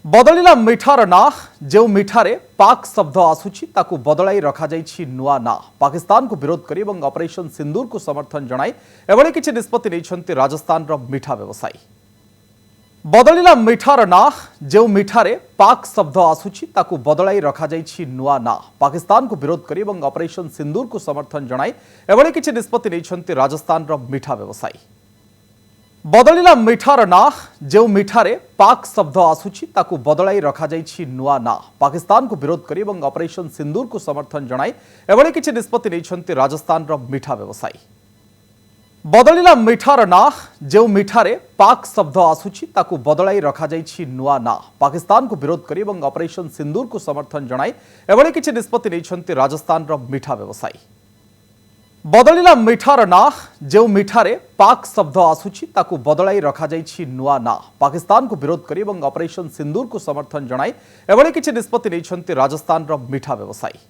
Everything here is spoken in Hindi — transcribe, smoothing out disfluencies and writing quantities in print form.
बदलिला मिठार ना जो मिठारे पाक शब्द आसुची ताकू बदलाई रखा जाइछि नुआ ना पाकिस्तान को विरोध करी एवं ऑपरेशन सिंदूर को समर्थन जणाई एभली किछि निष्पत्ति नेइछन्ति राजस्थान रो मिठा व्यवसायी। बदलिला मिठार ना जो मिठारे पाक शब्द आसुची ताकू बदलाई रखा जाइछि नुआ ना पाकिस्तान को विरोध करी एवं ऑपरेशन सिंदूर को समर्थन जणाई एभली किछि निष्पत्ति नेइछन्ति राजस्थान रो मिठा व्यवसायी। बदलिला मिठार ना जो मिठारे पाक शब्द आसुची ताकू बदलाई रखा जाइछि नुआ ना पाकिस्तान को विरोध करी एवं ऑपरेशन सिंदूर को समर्थन जणाई एभली किछि निष्पत्ति नेइछन्ति राजस्थान रो मिठा व्यवसायी। बदलिला मिठार ना जो मिठारे पाक शब्द आसुची ताकू बदलाई रखा जाइछि नुआ ना पाकिस्तान को विरोध करी एवं ऑपरेशन सिंदूर को समर्थन जणाई एभली किछि निष्पत्ति नेइछन्ति राजस्थान रो मिठा व्यवसायी। बदलिला मिठार ना जो मिठारे पाक शब्द आसुची ताकू बदलाई रखा जाइछि नुआ ना पाकिस्तान को विरोध करी एवं ऑपरेशन सिंदूर को समर्थन जणाई एभली किछि निष्पत्ति नेइछन्ति राजस्थान रो मिठा व्यवसायी।